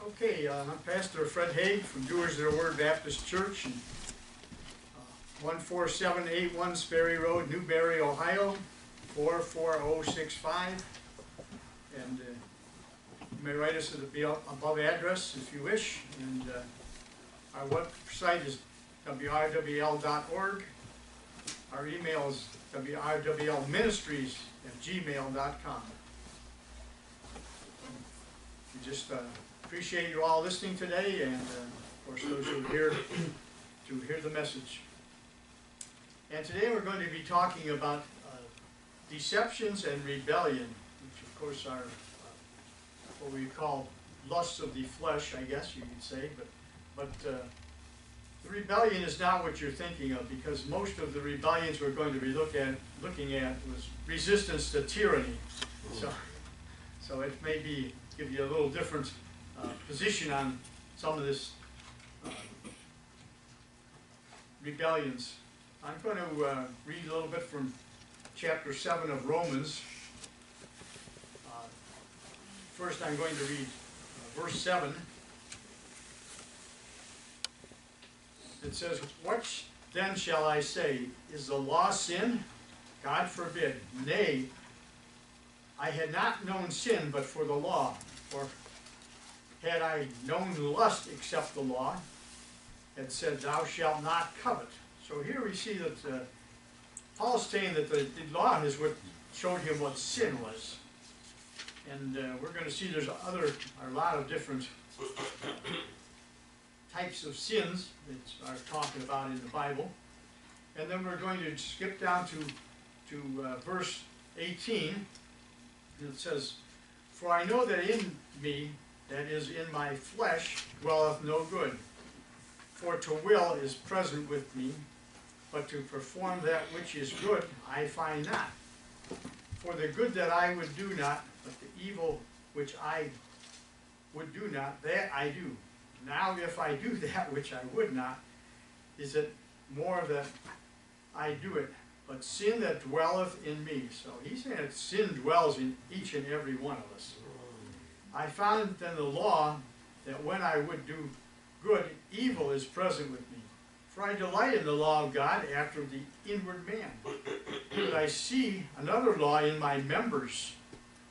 Okay, I'm Pastor Fred Haig from Doers of the Word Baptist Church in 14781 Sperry Road, Newberry, Ohio, 44065. And you may write us at the above address if you wish. And our website is wrwl.org. Our email is wrwlministries@gmail.com. We just appreciate you all listening today, and of course those who are here to hear the message. And today we're going to be talking about deceptions and rebellion, which of course are what we call lusts of the flesh, I guess you could say. But the rebellion is not what you're thinking of, because most of the rebellions we're going to be looking at was resistance to tyranny. So it may give you a little different position on some of this rebellions. I'm going to read a little bit from chapter 7 of Romans. First I'm going to read verse 7. It says, "What then shall I say? Is the law sin? God forbid. Nay, I had not known sin but for the law. For had I known lust except the law, had said, Thou shalt not covet." So here we see that Paul's saying that the law is what showed him what sin was. And we're going to see there's a lot of different types of sins that are talking about in the Bible. And then we're going to skip down to verse 18. It says, "For I know that in me, that is in my flesh, dwelleth no good. For to will is present with me, but to perform that which is good I find not. For the good that I would do not, but the evil which I would do not, that I do. Now if I do that which I would not, is it more that I do it, but sin that dwelleth in me." So he's saying that sin dwells in each and every one of us. "I found then the law, that when I would do good, evil is present with me. For I delight in the law of God after the inward man. But I see another law in my members,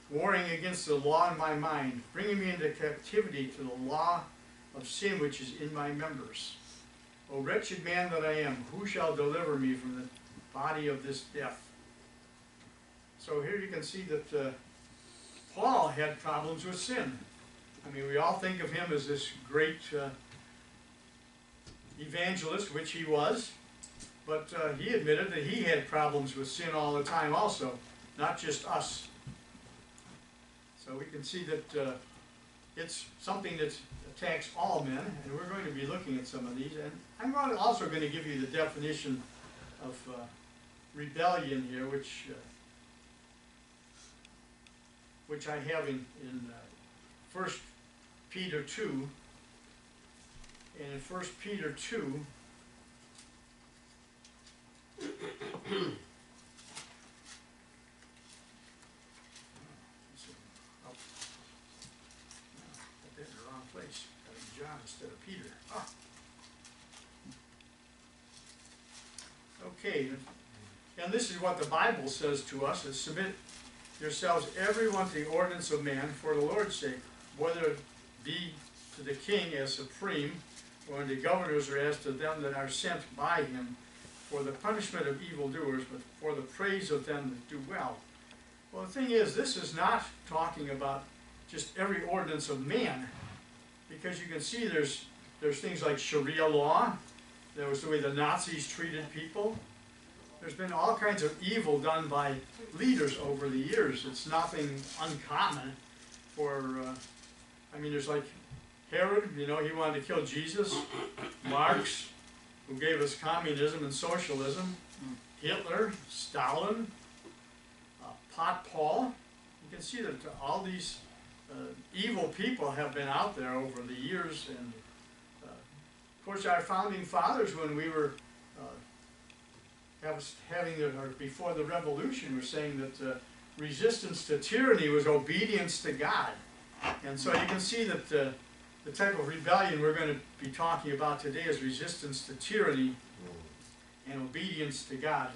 warring against the law in my mind, bringing me into captivity to the law of sin which is in my members. O wretched man that I am, who shall deliver me from the body of this death?" So here you can see that Paul had problems with sin. I mean, we all think of him as this great evangelist, which he was, but he admitted that he had problems with sin all the time also, not just us. So we can see that it's something that attacks all men, and we're going to be looking at some of these. And I'm also going to give you the definition of rebellion here, which I have in 1 Peter 2. And in 1 Peter 2, put that in the wrong place. Got it in John instead of Peter. Okay, and this is what the Bible says to us, is submit yourselves everyone to the ordinance of man for the Lord's sake, whether it be to the king as supreme, or unto governors, or as to them that are sent by him, for the punishment of evildoers, but for the praise of them that do well. Well, the thing is, this is not talking about just every ordinance of man, because you can see there's things like Sharia law. There was the way the Nazis treated people. There's been all kinds of evil done by leaders over the years. It's nothing uncommon for, I mean, there's like Herod, he wanted to kill Jesus. Marx, who gave us communism and socialism. Hitler, Stalin, Pot Paul. You can see that all these evil people have been out there over the years. And of course, our founding fathers, when we were before the revolution, were saying that resistance to tyranny was obedience to God. And so you can see that the type of rebellion we're going to be talking about today is resistance to tyranny and obedience to God.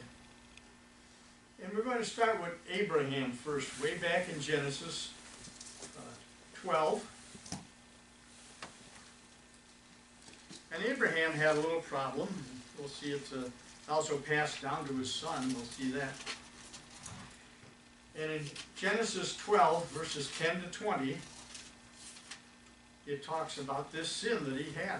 And we're going to start with Abraham first, way back in Genesis 12. And Abraham had a little problem. We'll see it's also passed down to his son. We'll see that. And in Genesis 12, verses 10 to 20, it talks about this sin that he had.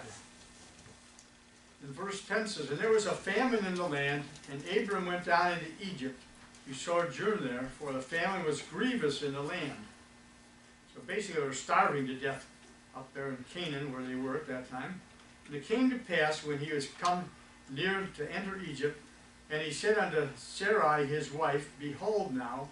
And verse 10 says, "And there was a famine in the land, and Abram went down into Egypt to sojourn there, for the famine was grievous in the land." So basically they were starving to death up there in Canaan, where they were at that time. "And it came to pass, when he was come near to enter Egypt, and he said unto Sarai his wife, Behold now,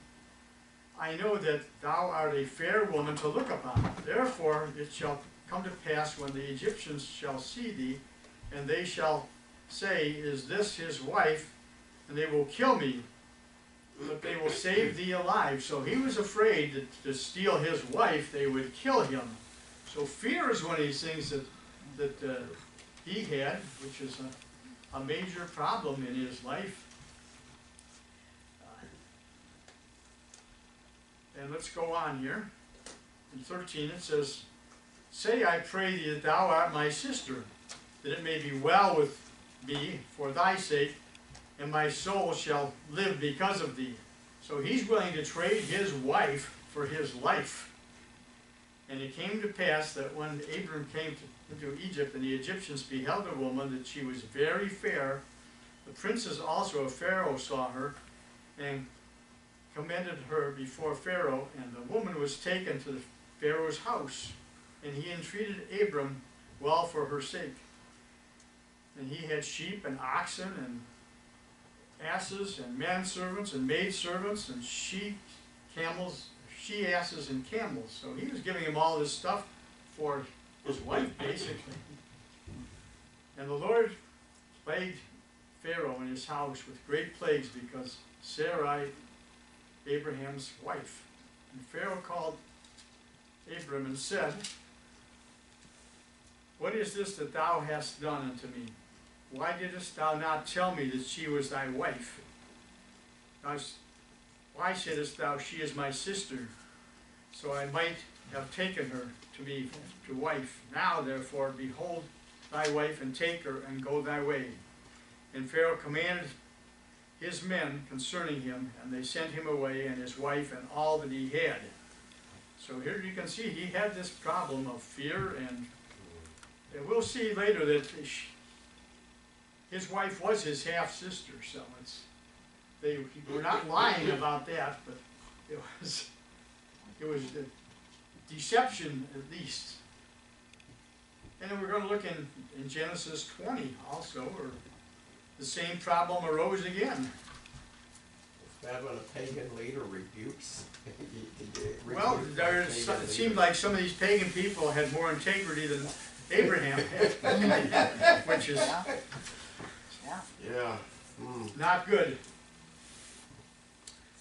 I know that thou art a fair woman to look upon. Therefore it shall come to pass, when the Egyptians shall see thee, and they shall say, Is this his wife? And they will kill me, but they will save thee alive." So he was afraid that to steal his wife, they would kill him. So fear is one of these things that he had, which is a major problem in his life. And let's go on here. In 13 it says, "Say, I pray thee, that thou art my sister, that it may be well with me for thy sake, and my soul shall live because of thee." So he's willing to trade his wife for his life. "And it came to pass that when Abram came into Egypt, and the Egyptians beheld a woman, that she was very fair, the princes also of Pharaoh saw her, and commended her before Pharaoh, and the woman was taken to the Pharaoh's house, and he entreated Abram well for her sake. And he had sheep and oxen and asses and manservants and maidservants and camels, she-asses and camels." So he was giving him all this stuff for his wife, basically. "And the Lord plagued Pharaoh and his house with great plagues, because Sarai, Abraham's wife. And Pharaoh called Abram and said, What is this that thou hast done unto me? Why didst thou not tell me that she was thy wife? Why saidst thou, She is my sister? So I might have taken her to me to wife. Now therefore, behold thy wife, and take her, and go thy way. And Pharaoh commanded his men concerning him, and they sent him away, and his wife, and all that he had." So here you can see he had this problem of fear, and we'll see later that his wife was his half-sister, so they were not lying about that, but it was deception at least. And then we're going to look in Genesis 20 also, where the same problem arose again. Is that when a pagan leader rebukes? Well, it seemed like some of these pagan people had more integrity than Abraham had, which is not good.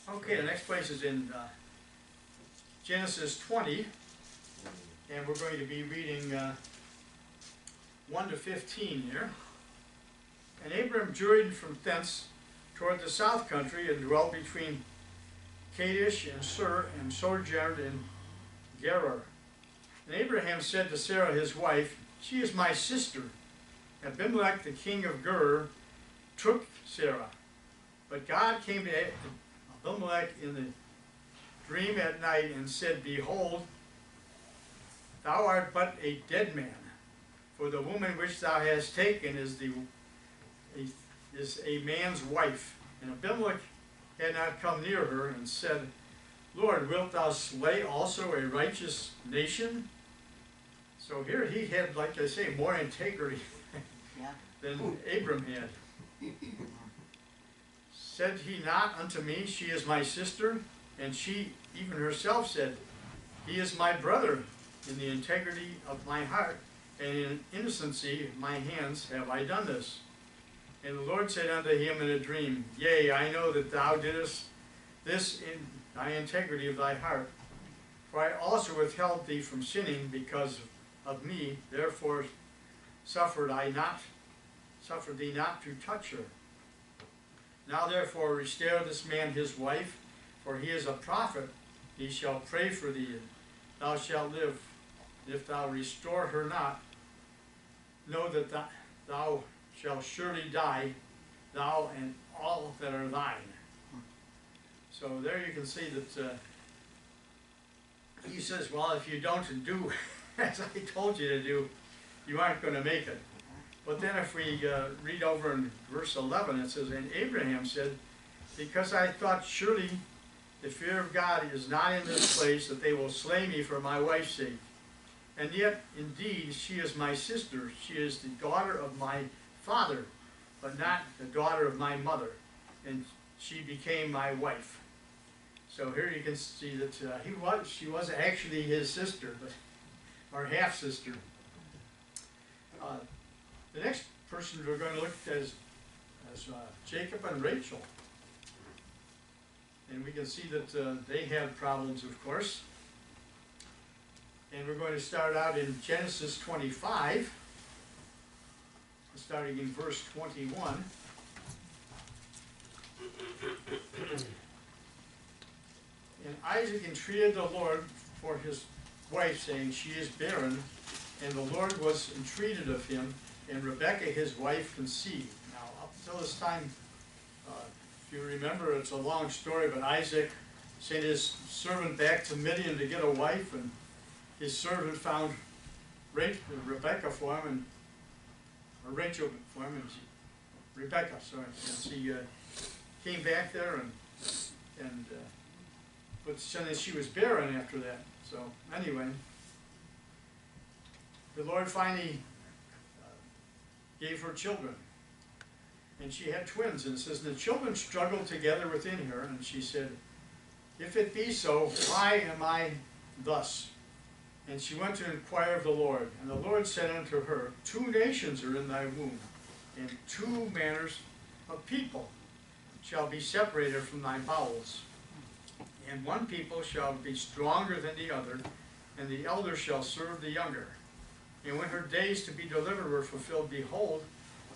Okay, the next place is in Genesis 20, and we're going to be reading 1 to 15 here. "And Abram journeyed from thence toward the south country, and dwelt between Kadesh and Shur, and sojourned in Gerar. And Abraham said to Sarah his wife, She is my sister. Abimelech the king of Gerar took Sarah. But God came to Abimelech in the dream at night, and said, Behold, thou art but a dead man, for the woman which thou hast taken is a man's wife. And Abimelech had not come near her, and said, Lord, wilt thou slay also a righteous nation? So here he had, like I say, more integrity than Abram had. Said he not unto me, She is my sister? And she even herself said, He is my brother. In the integrity of my heart, and in innocency of my hands have I done this. And the Lord said unto him in a dream, Yea, I know that thou didst this in thy integrity of thy heart. For I also withheld thee from sinning because of me, therefore suffered thee not to touch her. Now therefore restore this man his wife, for he is a prophet, he shall pray for thee, and thou shalt live. If thou restore her not, know that thou shalt surely die, thou and all that are thine. So there you can see that he says, well, if you don't do as I told you to do, you aren't going to make it. But then if we read over in verse 11, it says, and Abraham said, because I thought surely the fear of God is not in this place, that they will slay me for my wife's sake. And yet, indeed, she is my sister. She is the daughter of my father, but not the daughter of my mother. And she became my wife. So here you can see that she was actually his sister, or half-sister. The next person we're going to look at is Jacob and Rachel. And we can see that they had problems, of course. And we're going to start out in Genesis 25, starting in verse 21. And Isaac entreated the Lord for his wife, saying, she is barren. And the Lord was entreated of him, and Rebekah his wife conceived. Now, up until this time, if you remember, it's a long story, but Isaac sent his servant back to Midian to get a wife, and his servant found Rebekah for him, or Rachel for him, and Rebekah, sorry. And she came back there, but she was barren after that. So anyway, the Lord finally gave her children, and she had twins. And it says, the children struggled together within her, and she said, if it be so, why am I thus? And she went to inquire of the Lord. And the Lord said unto her, 2 nations are in thy womb, and 2 manners of people shall be separated from thy bowels. And one people shall be stronger than the other, and the elder shall serve the younger. And when her days to be delivered were fulfilled, behold,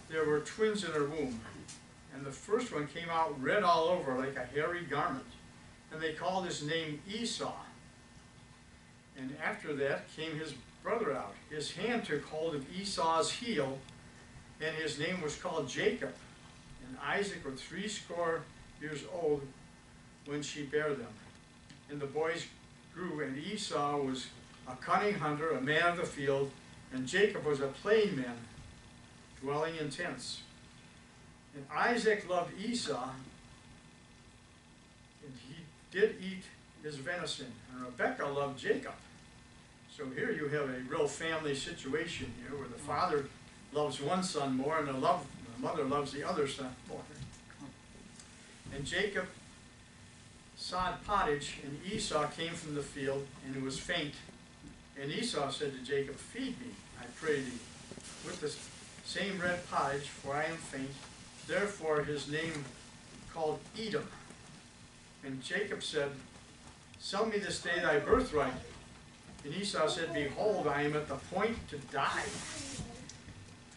there were twins in her womb. And the first one came out red all over like a hairy garment. And they called his name Esau. And after that came his brother out. His hand took hold of Esau's heel, and his name was called Jacob. And Isaac was 80 years old when she bare them. And the boys grew, and Esau was a cunning hunter, a man of the field, and Jacob was a plain man, dwelling in tents. And Isaac loved Esau, and he did eat his venison, and Rebekah loved Jacob. So here you have a real family situation here, where the father loves one son more, and the mother loves the other son more. And Jacob sod pottage, and Esau came from the field, and he was faint. And Esau said to Jacob, feed me, I pray thee, with the same red pottage, for I am faint. Therefore his name called Edom. And Jacob said, sell me this day thy birthright. And Esau said, behold, I am at the point to die.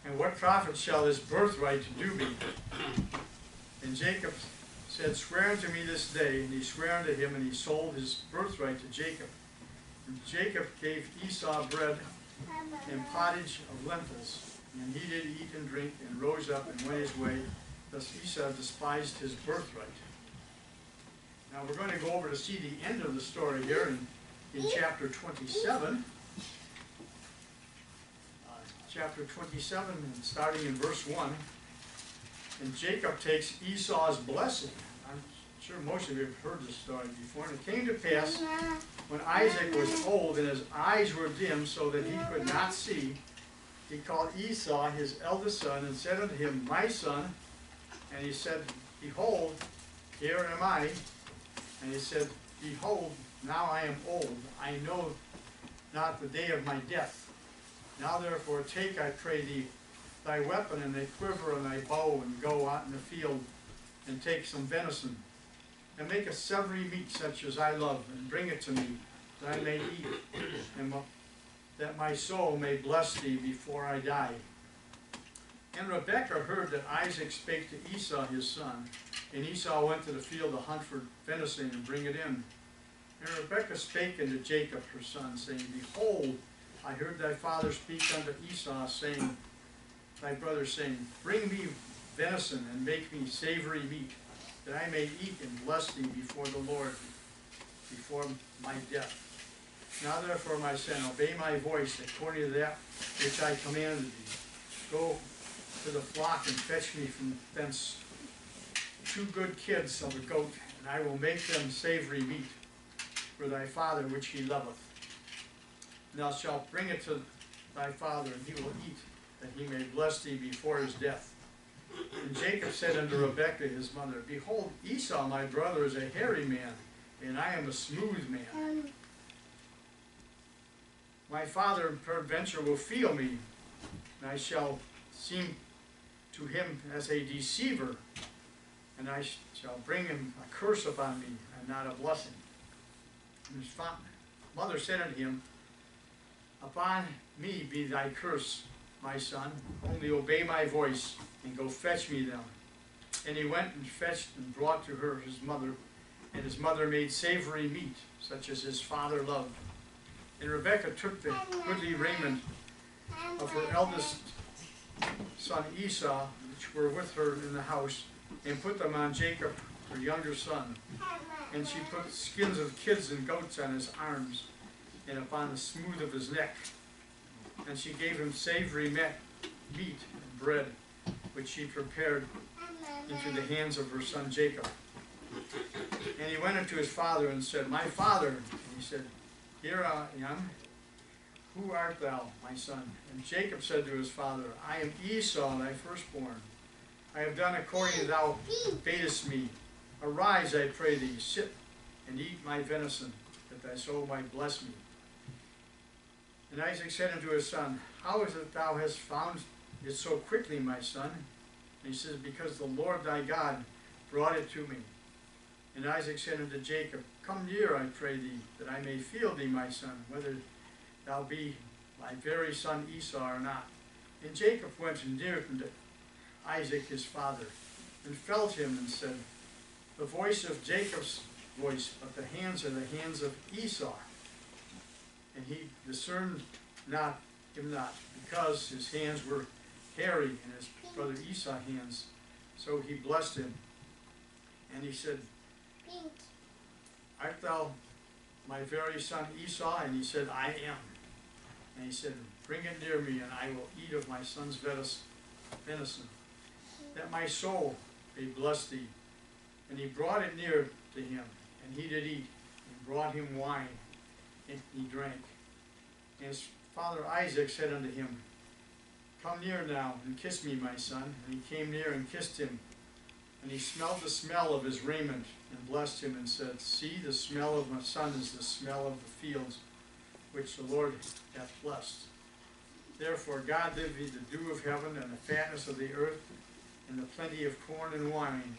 And what profit shall this birthright do me? And Jacob said, swear unto me this day. And he sware unto him, and he sold his birthright to Jacob. And Jacob gave Esau bread and pottage of lentils. And he did eat and drink, and rose up and went his way. Thus Esau despised his birthright. Now we're going to go over to see the end of the story here in chapter 27. Chapter 27, starting in verse 1. And Jacob takes Esau's blessing. I'm sure most of you have heard this story before. And it came to pass, when Isaac was old and his eyes were dim so that he could not see, he called Esau his eldest son and said unto him, my son. And he said, behold, here am I. And he said, behold, now I am old. I know not the day of my death. Now therefore take, I pray thee, thy weapon and thy quiver and thy bow, and go out in the field and take some venison, and make a savory meat such as I love, and bring it to me, that I may eat. And that my soul may bless thee before I die. And Rebekah heard that Isaac spake to Esau his son, and Esau went to the field to hunt for venison and bring it in. And Rebekah spake unto Jacob her son, saying, Behold, I heard thy father speak unto Esau, saying, thy brother, saying, Bring me venison, and make me savory meat, that I may eat and bless thee before the Lord, before my death. Now therefore, my son, obey my voice according to that which I commanded thee. Go to the flock and fetch me from thence 2 good kids of a goat, and I will make them savory meat for thy father which he loveth. And thou shalt bring it to thy father, and he will eat, that he may bless thee before his death. And Jacob said unto Rebekah his mother, Behold, Esau my brother is a hairy man, and I am a smooth man. My father peradventure will feel me, and I shall seem to him as a deceiver, and I shall bring him a curse upon me, and not a blessing. And his mother said unto him, Upon me be thy curse, my son, only obey my voice, and go fetch me them. And he went and fetched and brought to her his mother, and his mother made savory meat, such as his father loved. And Rebekah took the goodly raiment of her eldest son Esau, which were with her in the house, and put them on Jacob, her younger son. And she put skins of kids and goats on his arms, and upon the smooth of his neck. And she gave him savory meat and bread, which she prepared into the hands of her son Jacob. And he went unto his father and said, My father. And he said, Here I am. Who art thou, my son? And Jacob said to his father, I am Esau, thy firstborn. I have done according as thou badest me. Arise, I pray thee, sit and eat my venison, that thy soul might bless me. And Isaac said unto his son, How is it thou hast found it so quickly, my son? And he says, Because the Lord thy God brought it to me. And Isaac said unto Jacob, Come near, I pray thee, that I may feel thee, my son, whether thou be my very son Esau or not. And Jacob went near unto Isaac his father, and felt him, and said, The voice of Jacob's voice, but the hands are the hands of Esau. And he discerned him not, because his hands were hairy, and his brother Esau's hands. So he blessed him. And he said, Art thou my very son Esau? And he said, I am. And he said, Bring it near me, and I will eat of my son's venison, that my soul may bless thee. And he brought it near to him, and he did eat, and brought him wine, and he drank. And his father Isaac said unto him, Come near now, and kiss me, my son. And he came near and kissed him. And he smelled the smell of his raiment, and blessed him, and said, See, the smell of my son is the smell of the fields, which the Lord hath blessed. Therefore God give thee the dew of heaven, and the fatness of the earth, and the plenty of corn and wine.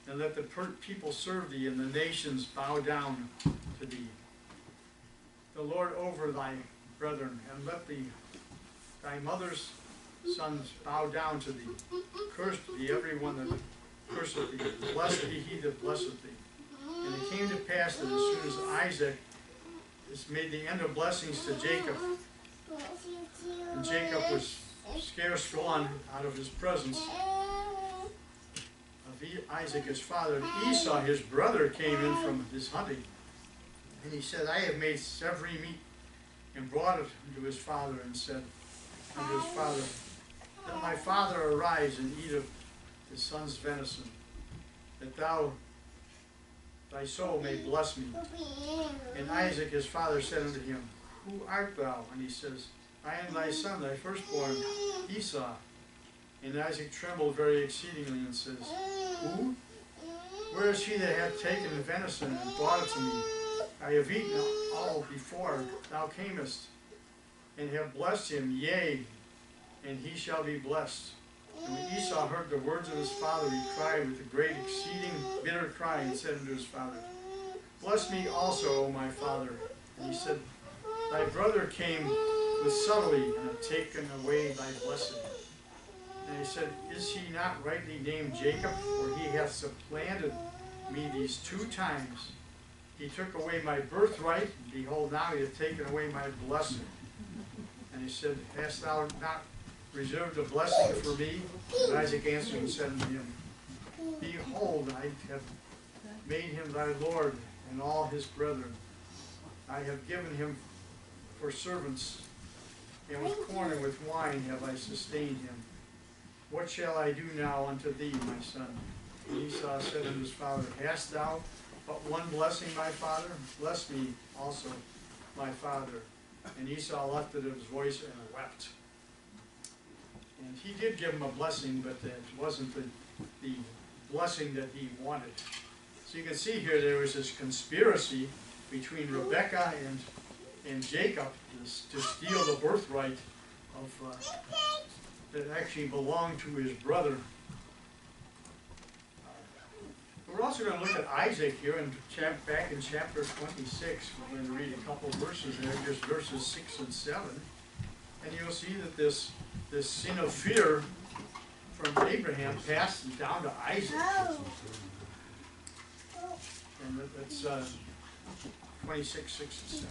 And let the people serve thee, and the nations bow down to thee. The Lord over thy brethren, and let thy mother's sons bow down to thee. Cursed be every one that curseth thee. Blessed be he that blesseth thee. And it came to pass that as soon as Isaac has made the end of blessings to Jacob, and Jacob was scarce gone out of his presence of Isaac his father, Esau his brother came in from his hunting. And he said, I have made savory meat, and brought it unto his father, and said unto his father, Let my father arise and eat of his son's venison, that thy soul may bless me. And Isaac his father said unto him, Who art thou? And he says, I am thy son, thy firstborn, Esau. And Isaac trembled very exceedingly, and says, Who? Where is he that hath taken the venison and brought it to me? I have eaten all before thou camest, and have blessed him, yea, and he shall be blessed. And when Esau heard the words of his father, he cried with a great exceeding bitter cry, and said unto his father, Bless me also, O my father. And he said, thy brother came with subtlety and have taken away thy blessing. And he said, is he not rightly named Jacob? For he hath supplanted me these 2 times. He took away my birthright, and behold, now he hath taken away my blessing. And he said, hast thou not reserved a blessing for me? And Isaac answered and said unto him, behold, I have made him thy Lord and all his brethren. I have given him for servants, and with corn and with wine have I sustained him. What shall I do now unto thee, my son? And Esau said unto his father, hast thou but one blessing, my father? Bless me also, my father. And Esau lifted up his voice and wept. And he did give him a blessing, but it wasn't the blessing that he wanted. So you can see here there was this conspiracy between Rebekah and Jacob to steal the birthright of that actually belonged to his brother. We're also going to look at Isaac here back in chapter 26. We're going to read a couple verses there, just verses 6 and 7. And you'll see that this sin of fear from Abraham passed down to Isaac. And that's 26, 6 and 7.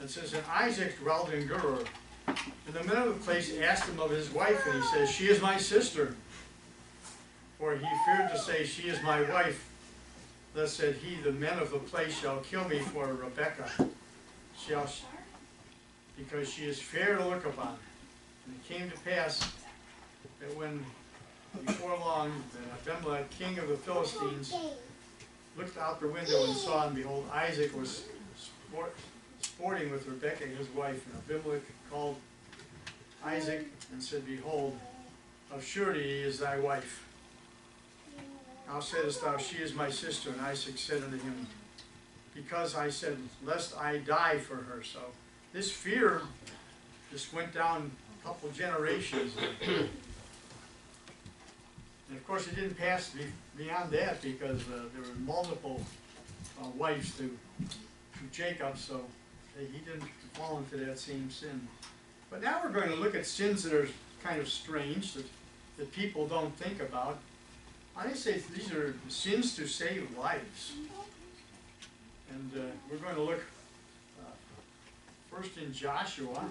It says, and Isaac dwelt in Gerar. And the men of the place asked him of his wife, and he says, she is my sister. For he feared to say, she is my wife. Thus said he, the men of the place shall kill me for Rebekah, because she is fair to look upon. And it came to pass that when before long that Abimelech, king of the Philistines, looked out the window and saw, and behold, Isaac was sporting with Rebekah his wife. And Abimelech called Isaac and said, behold, of surety he is thy wife. Now saidest thou, she is my sister. And Isaac said unto him, because I said, lest I die for her. So this fear just went down a couple generations. And of course it didn't pass beyond that, because there were multiple wives to Jacob, so he didn't fall into that same sin. But now we're going to look at sins that are kind of strange, that people don't think about. I say these are sins to save lives. And we're going to look first in Joshua.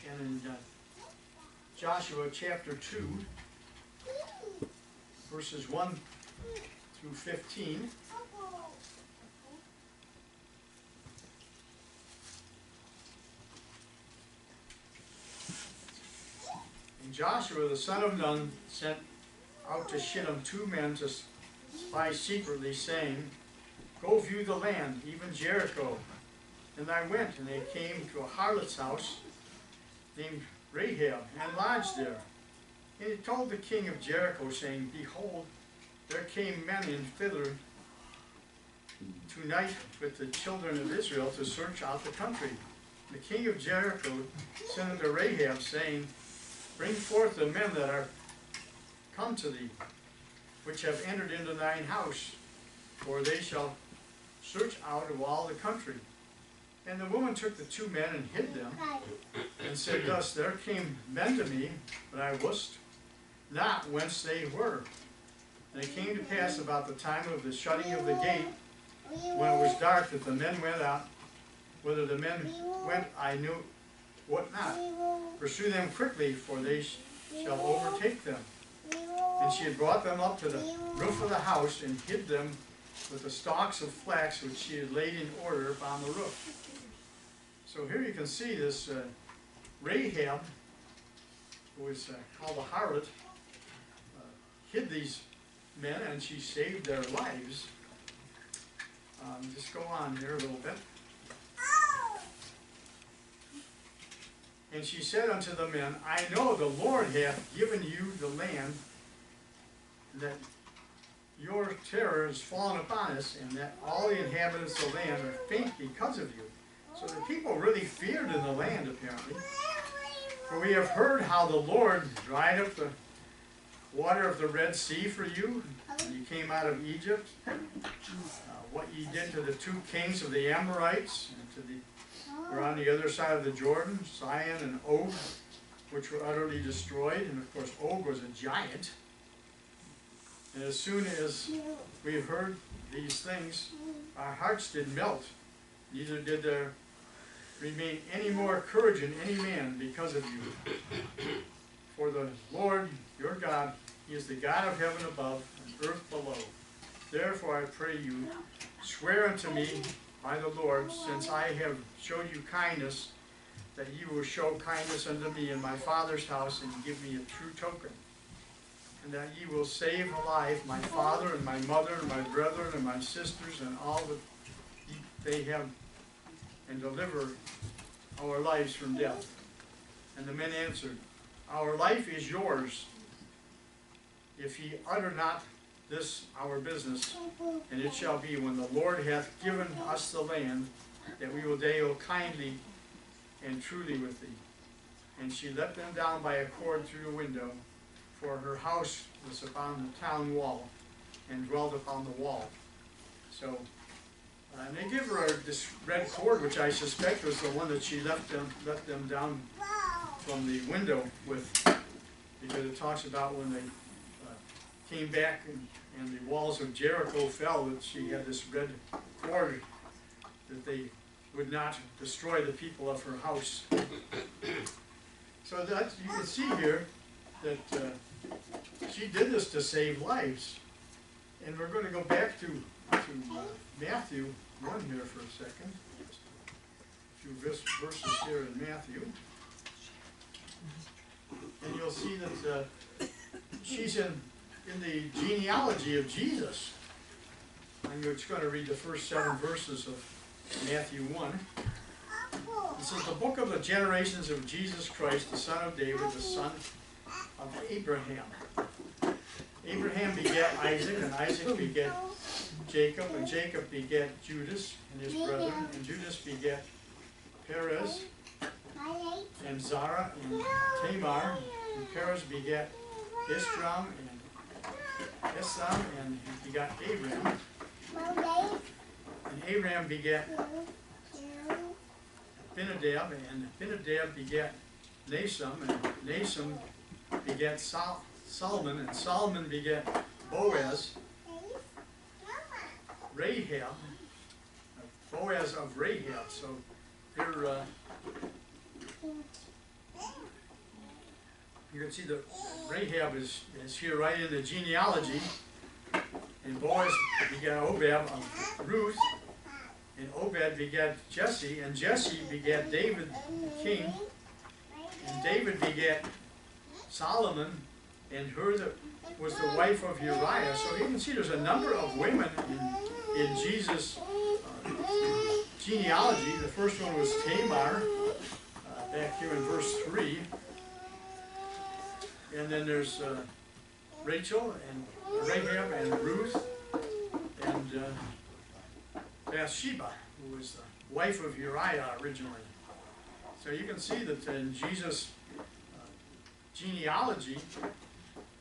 And in Joshua chapter 2, verses 1 through 15. And Joshua the son of Nun sent out to Shittim 2 men to spy secretly, saying, go view the land, even Jericho. And I went, and they came to a harlot's house named Rahab, and lodged there. And he told the king of Jericho, saying, behold, there came men in thither tonight with the children of Israel to search out the country. The king of Jericho sent unto Rahab, saying, bring forth the men that are come to thee, which have entered into thine house, for they shall search out of all the country. And the woman took the 2 men and hid them, and said thus, there came men to me, but I wist not whence they were. And it came to pass about the time of the shutting of the gate, when it was dark, that the men went out. Whether the men went, I knew what not. Pursue them quickly, for they shall overtake them. And she had brought them up to the roof of the house, and hid them with the stalks of flax which she had laid in order upon the roof. So here you can see this Rahab, who is called a harlot, hid these men, and she saved their lives. Just go on here a little bit. And she said unto the men, I know the Lord hath given you the land, that your terror is fallen upon us, and that all the inhabitants of the land are faint because of you. So the people really feared in the land, apparently. For we have heard how the Lord dried up the water of the Red Sea for you, when you came out of Egypt, what ye did to the two kings of the Amorites, and to the, were on the other side of the Jordan, Sihon and Og, which were utterly destroyed. And of course, Og was a giant. And as soon as we heard these things, our hearts did melt, neither did there remain any more courage in any man because of you. For the Lord your God, He is the God of heaven above and earth below. Therefore I pray you, swear unto me by the Lord, since I have showed you kindness, that you will show kindness unto me in my father's house, and give me a true token, and that ye will save alive my father and my mother and my brethren and my sisters and all that they have, and deliver our lives from death. And the men answered, Our life is yours, if ye utter not this our business. And it shall be, when the Lord hath given us the land, that we will deal kindly and truly with thee. And she let them down by a cord through the window, for her house was upon the town wall, and dwelled upon the wall. So, and they give her this red cord, which I suspect was the one that she let them down from the window with, because it talks about when they came back and the walls of Jericho fell, that she had this red cord that they would not destroy the people of her house. So that you can see here that she did this to save lives. And we're going to go back to Matthew 1 here for a second. Just a few verses here in Matthew. And you'll see that she's in the genealogy of Jesus. I'm just going to read the first 7 verses of Matthew 1. It says, the book of the generations of Jesus Christ, the son of David, the son of Abraham. Abraham begat Isaac, and Isaac begat Jacob, and Jacob begat Judas and his brethren, and Judas begat Perez, and Zara, and Tamar, and Perez begat Esrom, and he begat Aram, and Aram begat Abinadab, and Abinadab begat Nasam, and Nasam begat Solomon, and Solomon begat Boaz, Rahab, Boaz of Rahab. So here you can see that Rahab is here right in the genealogy, and Boaz begat Obed of Ruth, and Obed begat Jesse, and Jesse begat David the king, and David begat Solomon, and her that was the wife of Uriah. So you can see there's a number of women in Jesus' genealogy. The first one was Tamar, back here in verse 3. And then there's Rachel and Rahab and Ruth and Bathsheba, who was the wife of Uriah originally. So you can see that in Jesus' genealogy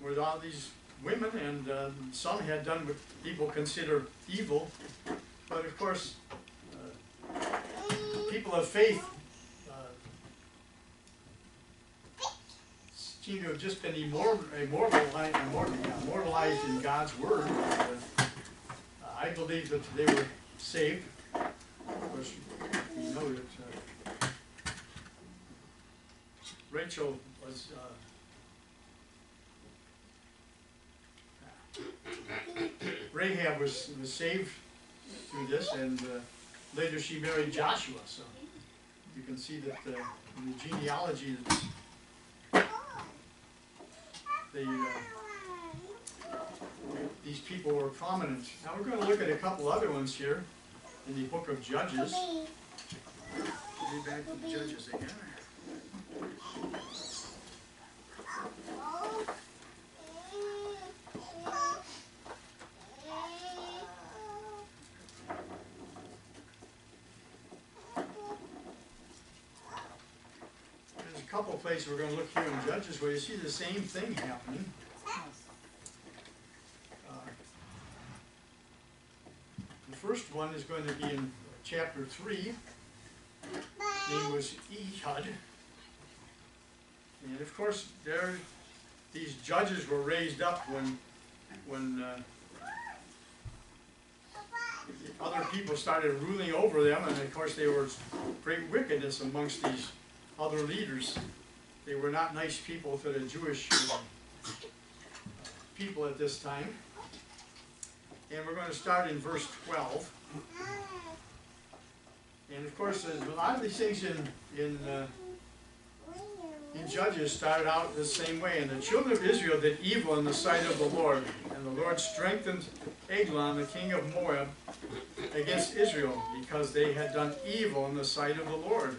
were all these women, and some had done what people consider evil, but of course people of faith seem to have just been immortalized in God's Word. I believe that they were saved. Of course, you know that Rachel was Rahab was saved through this, and later she married Joshua. So you can see that in the genealogy that these people were prominent. Now we're going to look at a couple other ones here in the book of Judges. Get back to the Judges again. There's a couple of places we're going to look here in Judges where you see the same thing happening. first one is going to be in chapter 3. His name was Ehud. And of course, these judges were raised up when other people started ruling over them, and of course there was great wickedness amongst these other leaders. They were not nice people to the Jewish people at this time. And we're going to start in verse 12. And of course, a lot of these things in Judges started out the same way. And the children of Israel did evil in the sight of the Lord. And the Lord strengthened Eglon, the king of Moab, against Israel, because they had done evil in the sight of the Lord.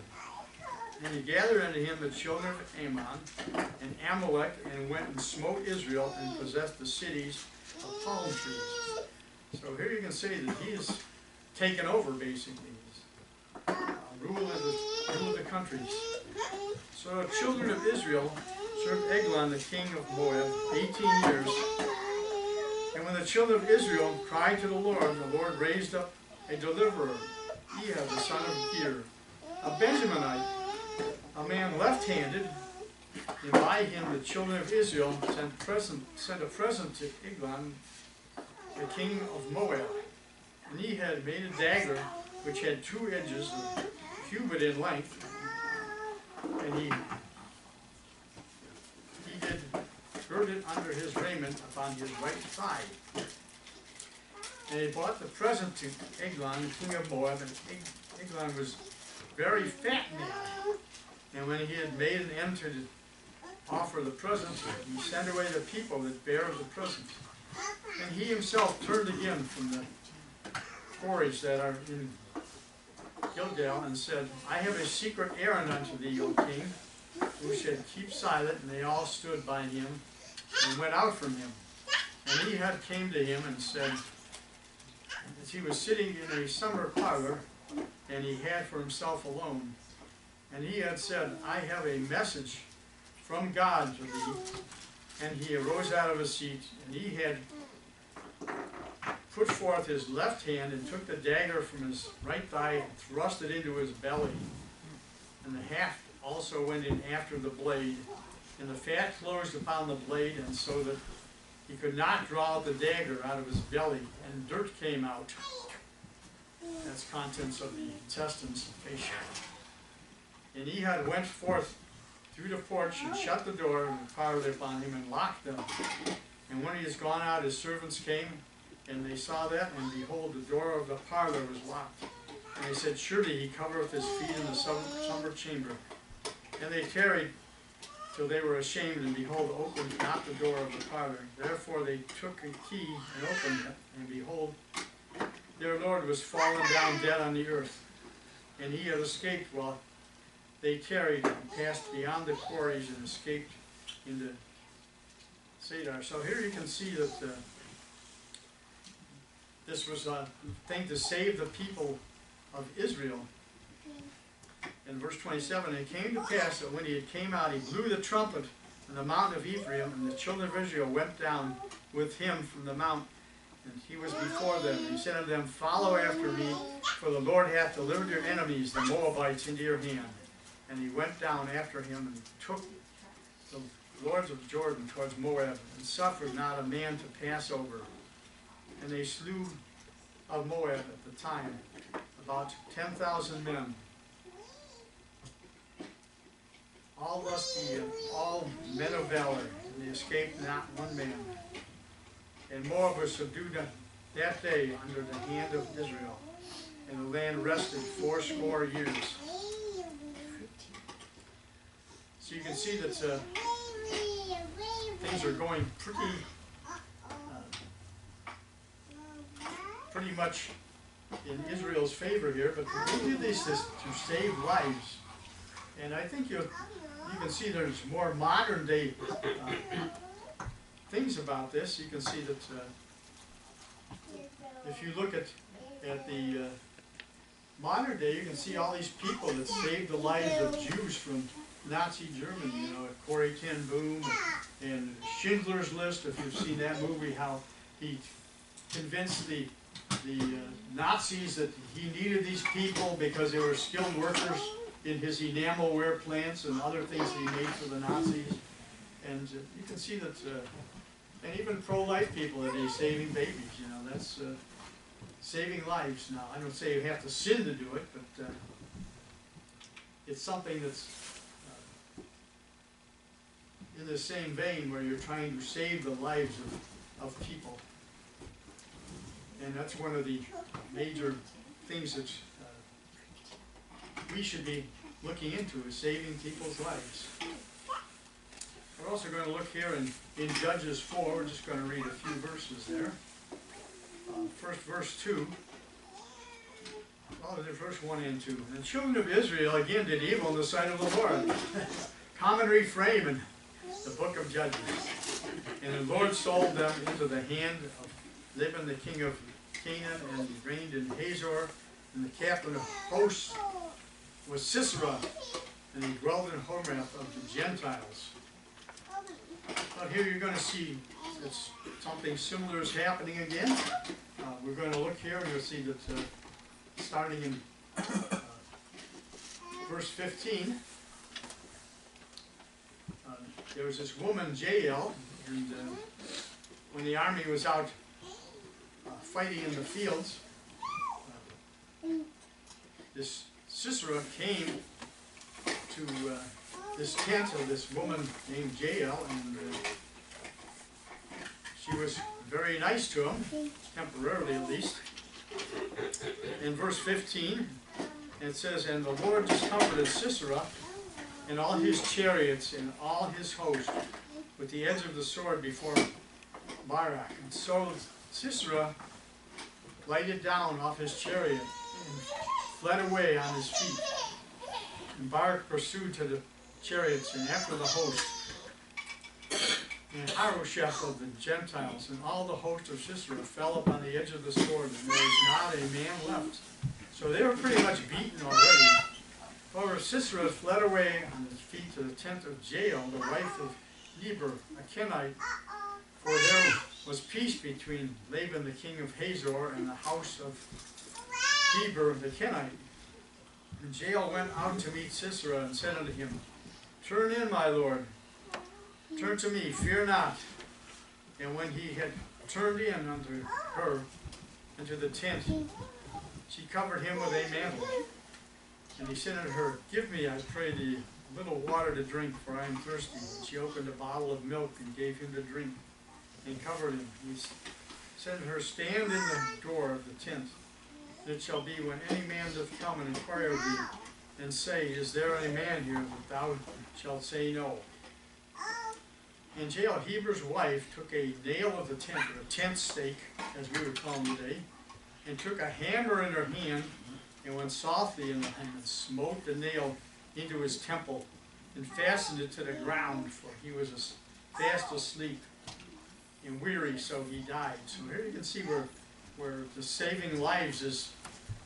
And he gathered unto him the children of Ammon and Amalek, and went and smote Israel, and possessed the cities of palm trees. So here you can see that he is taken over, basically. Rule of the countries. So the children of Israel served Eglon, the king of Moab, 18 years. And when the children of Israel cried to the Lord raised up a deliverer, Ehud, the son of Gir, a Benjaminite, a man left-handed, and by him the children of Israel sent a present to Eglon, the king of Moab. And he had made a dagger which had 2 edges, a cubit in length, and he did gird it under his raiment upon his right thigh. And he brought the present to Eglon, king of Moab, and Eglon was very fat now. And when he had made an end to offer the present, he sent away the people that bare the present. And he himself turned again from the forage that are in Gilgal, and said, I have a secret errand unto thee, O king, who should keep silent. And they all stood by him, and went out from him. And Ehud came to him and said, as he was sitting in a summer parlor, and he had for himself alone, and he had said, I have a message from God to thee. And he arose out of his seat, and he had put forth his left hand, and took the dagger from his right thigh, and thrust it into his belly. And the haft also went in after the blade, and the fat closed upon the blade, and so that he could not draw out the dagger out of his belly, and dirt came out. That's contents of the intestines, fascia. And Ehud went forth through the porch, and shut the door of the parlor upon him, and locked them. And when he was gone out, his servants came, and they saw that, and behold, the door of the parlor was locked. And they said, surely he covereth his feet in the summer chamber. And they tarried till they were ashamed, and behold, opened not the door of the parlor. Therefore they took a key, and opened it, and behold, their Lord was fallen down dead on the earth. And he had escaped while they tarried, and passed beyond the quarries, and escaped into Sadar. So here you can see that this was a thing to save the people of Israel. In verse 27, it came to pass that when he had came out, he blew the trumpet on the mountain of Ephraim, and the children of Israel went down with him from the mount, and he was before them. And he said unto them, follow after me, for the Lord hath delivered your enemies, the Moabites, into your hand. And he went down after him, and took the lords of Jordan towards Moab, and suffered not a man to pass over. And they slew of Moab at the time about 10,000 men, all lusty and all men of valor, and they escaped not one man. And Moab was subdued that day under the hand of Israel, and the land rested 80 years. So you can see that things are going pretty much in Israel's favor here, but they did this to save lives. And I think you can see there's more modern day things about this. You can see that if you look at the modern day, you can see all these people that saved the lives of Jews from Nazi Germany, you know, Corrie ten Boom and Schindler's List, if you've seen that movie, how he convinced the Nazis, that he needed these people because they were skilled workers in his enamelware plants and other things that he made for the Nazis. And you can see that, and even pro-life people, that he's saving babies, you know, that's saving lives. Now, I don't say you have to sin to do it, but it's something that's in the same vein where you're trying to save the lives of people. And that's one of the major things that we should be looking into, is saving people's lives. We're also going to look here in Judges 4, we're just going to read a few verses there. First verse 2. Oh, there's verse 1 and 2. And the children of Israel again did evil in the sight of the Lord. Common refrain in the book of Judges. And the Lord sold them into the hand of Laban the king of Canaan, and he reigned in Hazor, and the captain of hosts was Sisera, and he dwelt in Hormeth of the Gentiles. But here you're going to see that something similar is happening again. We're going to look here and you'll see that starting in verse 15, there was this woman, Jael, and when the army was out fighting in the fields, this Sisera came to this tent of this woman named Jael, and she was very nice to him, temporarily at least. In verse 15, it says, and the Lord discomforted Sisera and all his chariots and all his host with the edge of the sword before Barak. And so Sisera lighted down off his chariot and fled away on his feet. And Barak pursued to the chariots and after the host. And Harosheth of the Gentiles and all the host of Sisera fell upon the edge of the sword, and there was not a man left. So they were pretty much beaten already. However, Sisera fled away on his feet to the tent of Jael, the wife of Heber, a Kenite, for there was peace between Laban the king of Hazor and the house of Heber the Kenite. And Jael went out to meet Sisera and said unto him, turn in, my lord, turn to me, fear not. And when he had turned in unto her, into the tent, she covered him with a mantle. And he said unto her, give me, I pray thee, a little water to drink, for I am thirsty. And she opened a bottle of milk and gave him to drink, and covered him. He said unto her, stand in the door of the tent. And it shall be, when any man doth come and inquire of thee, and say, is there any man here, that thou shalt say no. And Jael, Heber's wife, took a nail of the tent, or a tent stake, as we would call them today, and took a hammer in her hand, and went softly in the hand, and smote the nail into his temple, and fastened it to the ground, for he was fast asleep and weary, so he died. So here you can see where the saving lives is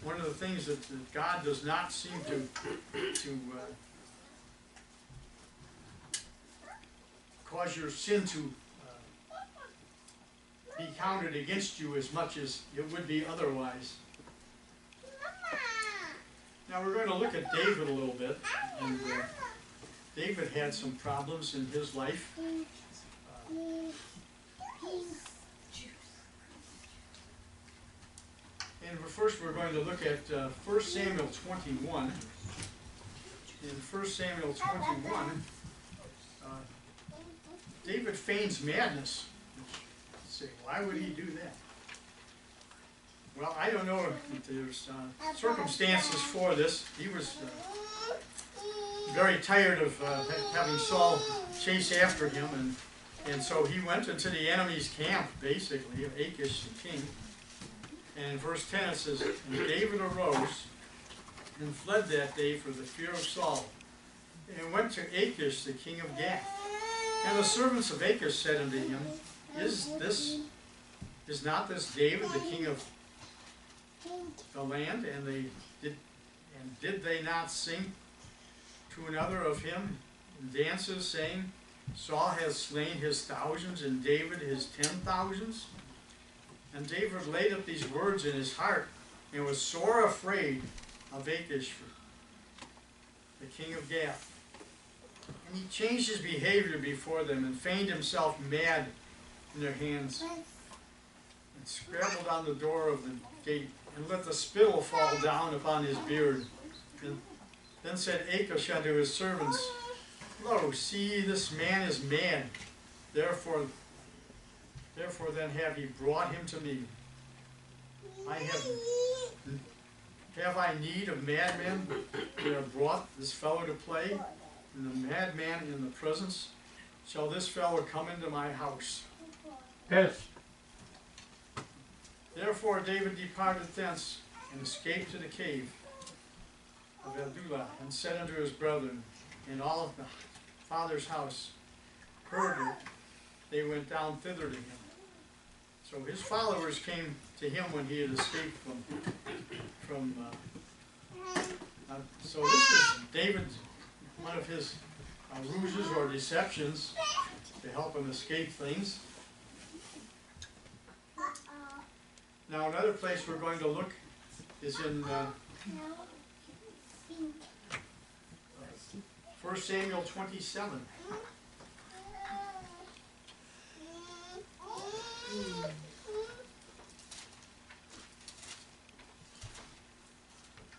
one of the things that God does not seem to cause your sin to be counted against you as much as it would be otherwise. Now we're going to look at David a little bit, and David had some problems in his life. And first we're going to look at 1 Samuel 21. In 1 Samuel 21, David feigns madness. Let's see, why would he do that? Well, I don't know if there's circumstances for this. He was very tired of having Saul chase after him, and so he went into the enemy's camp, basically, of Achish the king. And in verse 10 it says, and David arose and fled that day for the fear of Saul, and went to Achish the king of Gath. And the servants of Achish said unto him, is not this David the king of the land? And did they not sing to another of him in dances, saying, Saul has slain his thousands, and David his 10,000s? And David laid up these words in his heart, and was sore afraid of Achish, the king of Gath. And he changed his behavior before them, and feigned himself mad in their hands, and scrabbled on the door of the gate, and let the spittle fall down upon his beard. And then said Achish unto his servants, Lo, see, this man is mad. Therefore then have ye brought him to me. Have I need of madmen that have brought this fellow to play? And the madman in the presence? Shall this fellow come into my house? Yes. Therefore David departed thence, and escaped to the cave of Adullam, and said unto his brethren, and all of the father's house heard it, they went down thither to him. So his followers came to him when he had escaped from so this is David's, one of his ruses or deceptions to help him escape things. Now another place we're going to look is in 1 Samuel 27.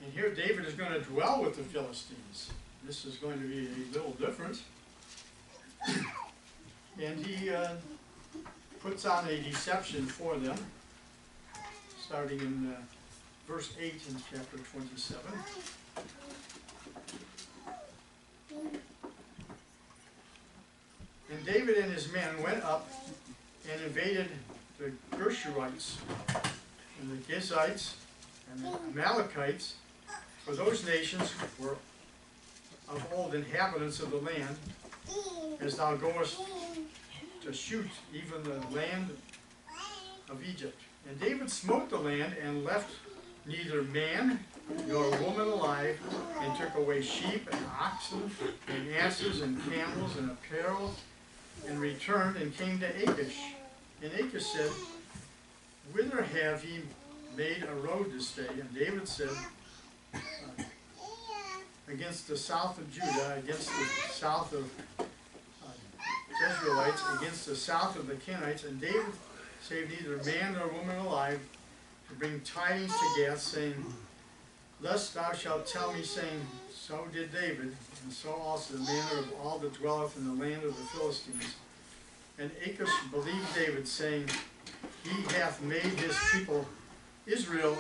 And here David is going to dwell with the Philistines. This is going to be a little different. And he puts on a deception for them, starting in verse 8 in chapter 27. And David and his men went up and invaded the Gershurites and the Gizites and the Amalekites, for those nations were of old inhabitants of the land, as thou goest to shoot even the land of Egypt. And David smote the land, and left neither man nor woman alive, and took away sheep and oxen and asses and camels and apparel, and returned and came to Achish. And Achish said, Whither have ye made a road to stay? And David said, against the south of Judah, against the south of Israelites, against the south of the Kenites. And David saved neither man nor woman alive, to bring tidings to Gath, saying, Thus thou shalt tell me, saying, So did David, and so also the manner of all that dwelleth in the land of the Philistines. And Achish believed David, saying, He hath made his people Israel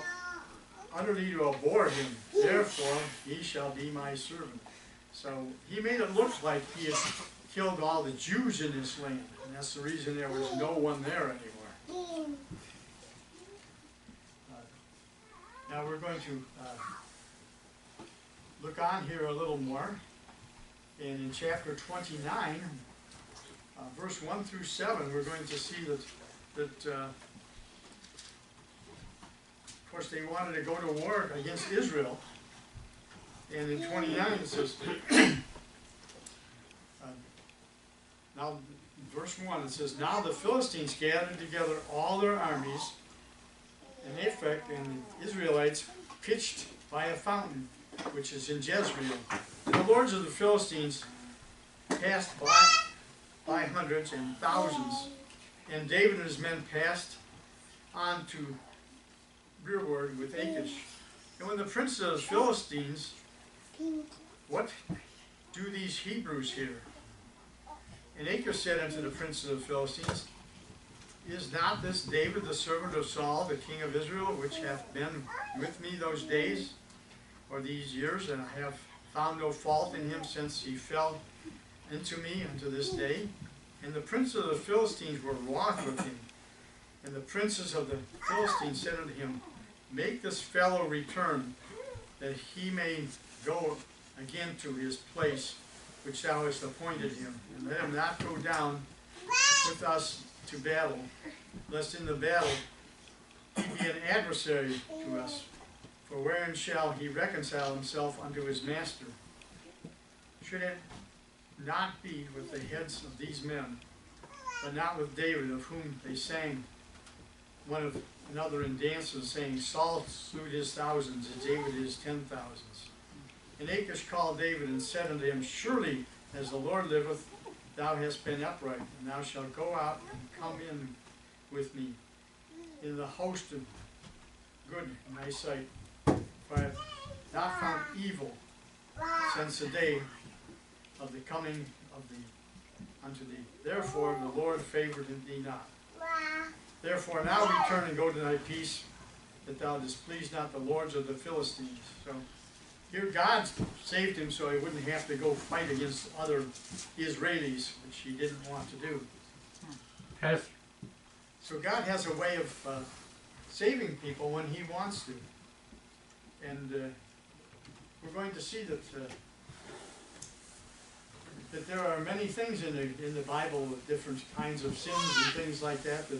utterly to abhor him, therefore he shall be my servant. So he made it look like he had killed all the Jews in this land, and that's the reason there was no one there anymore. Now we're going to look on here a little more, and in chapter 29, verse 1 through 7, we're going to see that of course, they wanted to go to war against Israel. And in 29 it says, now, verse 1, it says, Now the Philistines gathered together all their armies, and Aphek and the Israelites pitched by a fountain, which is in Jezreel. And the lords of the Philistines passed by hundreds and thousands, and David and his men passed on to rearward with Achish. And when the princes of the Philistines, what do these Hebrews here? And Achish said unto the princes of the Philistines, Is not this David the servant of Saul, the king of Israel, which hath been with me those days, or these years, and I have found no fault in him since he fell into me unto this day? And the princes of the Philistines were wroth with him. And the princes of the Philistines said unto him, Make this fellow return, that he may go again to his place which thou hast appointed him, and let him not go down with us to battle, lest in the battle he be an adversary to us. For wherein shall he reconcile himself unto his master? Should it not be with the heads of these men, but not with David, of whom they sang, another in dances, saying, Saul slew his thousands, and David his 10,000s. And Achish called David and said unto him, Surely, as the Lord liveth, thou hast been upright, and thou shalt go out and come in with me in the host of good in thy sight. For I have not found evil since the day of the coming of thee unto thee. Therefore the Lord favored thee not. Therefore now return and go to thy peace, that thou displease not the lords of the Philistines. So here God saved him so he wouldn't have to go fight against other Israelis, which he didn't want to do. Yes. So God has a way of saving people when he wants to. And we're going to see that there are many things in the Bible with different kinds of sins and things like that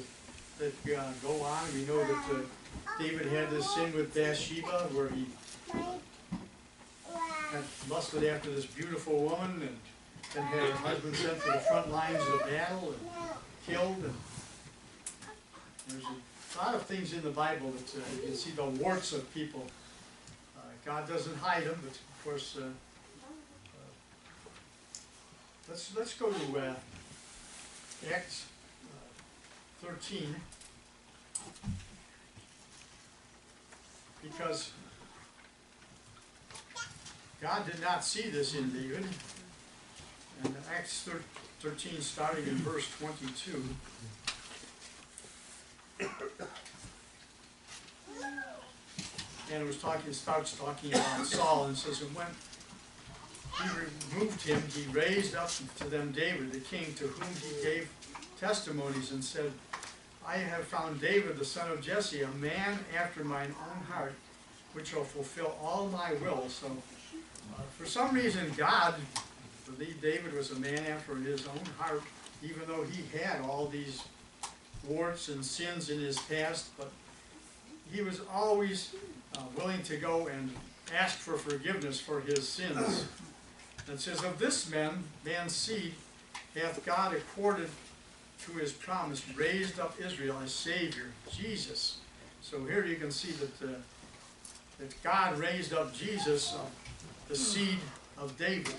go on. We know that David had this sin with Bathsheba where he had lusted after this beautiful woman and had her husband sent to the front lines of battle and killed. And there's a lot of things in the Bible that you can see the warts of people. God doesn't hide them, but of course, let's go to Acts 13, because God did not see this in David. And Acts 13, starting in verse 22. And it starts talking about Saul, and says, and when he removed him, he raised up to them David, the king, to whom he gave testimonies, and said, I have found David, the son of Jesse, a man after mine own heart, which will fulfill all my will. So, for some reason, God believed David was a man after his own heart, even though he had all these warts and sins in his past, but he was always willing to go and ask for forgiveness for his sins. And it says, of this man's seed hath God accorded to his promise raised up Israel as Savior, Jesus. So here you can see that God raised up Jesus, the seed of David.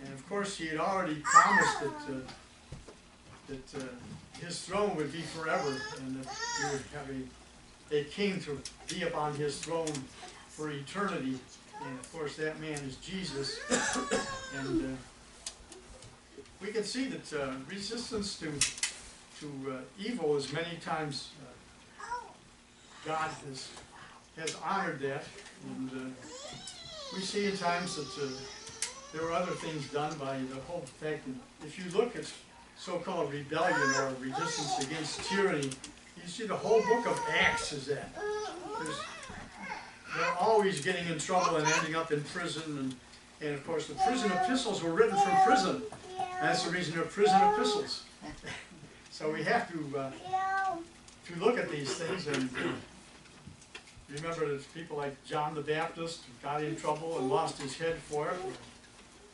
And of course he had already promised that his throne would be forever, and that he would have a king to be upon his throne for eternity. And of course that man is Jesus. And we can see that resistance to evil is many times God has honored that. And we see at times that there are other things done by the whole fact that if you look at so-called rebellion or resistance against tyranny, you see the whole book of Acts is that. They're always getting in trouble and ending up in prison, and of course the prison epistles were written from prison. And that's the reason they're prison epistles. So we have to look at these things and remember that people like John the Baptist got in trouble and lost his head for it.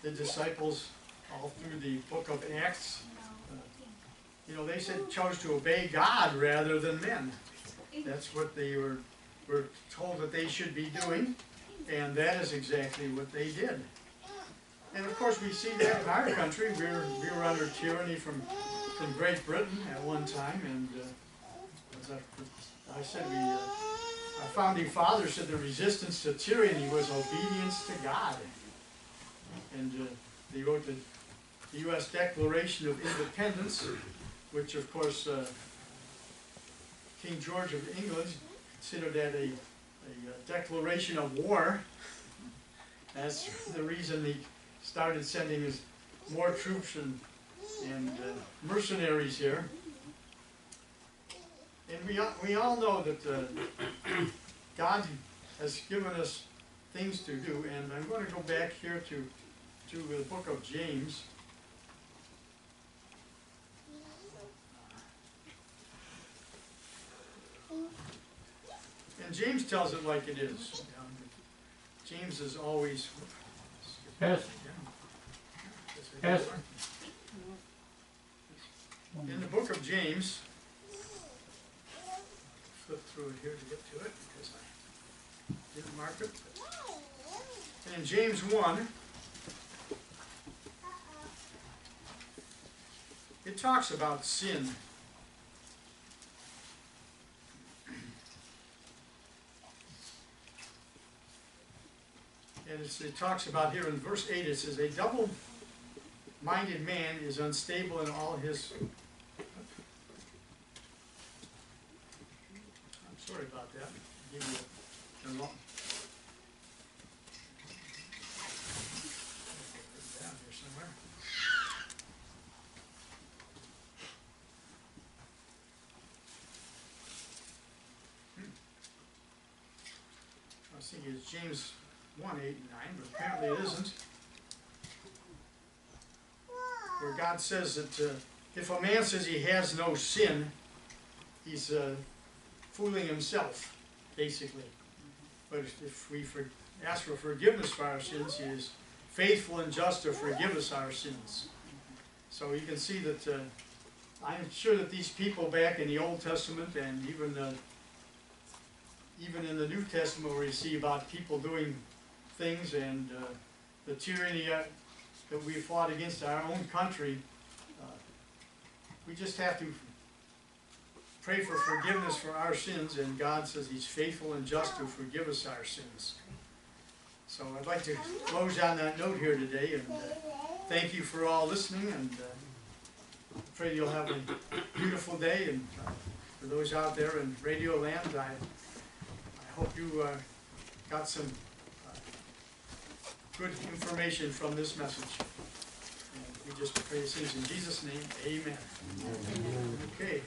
The disciples all through the book of Acts, they chose to obey God rather than men. That's what they were told that they should be doing, and that is exactly what they did. And of course we see that in our country. We were under tyranny from Great Britain at one time, and as I said, our founding fathers said the resistance to tyranny was obedience to God. And they wrote the U.S. Declaration of Independence, which of course King George of England considered that a declaration of war. That's the reason he started sending his more troops and mercenaries here. And we all know that God has given us things to do, and I'm going to go back here to the book of James. And James tells it like it is. James is always... Yes. Yes. In the book of James, flip through it here to get to it because I didn't mark it. And in James 1, it talks about sin. And it talks about here in verse 8, it says, a double-minded man is unstable in all his... I'm sorry about that. I'll give you a long... Down here somewhere. I was thinking it's James 1, 8 and 9, but apparently it isn't. Where God says that if a man says he has no sin, he's fooling himself, basically. But if we ask for forgiveness for our sins, he is faithful and just to forgive us our sins. So you can see that I'm sure that these people back in the Old Testament and even in the New Testament where you see about people doing things and the tyranny that we fought against our own country, we just have to pray for forgiveness for our sins, and God says He's faithful and just to forgive us our sins. So I'd like to close on that note here today, and thank you for all listening, and I pray you'll have a beautiful day, and for those out there in Radio Land, I hope you got some good information from this message. And we just pray these things in Jesus' name, amen. Okay.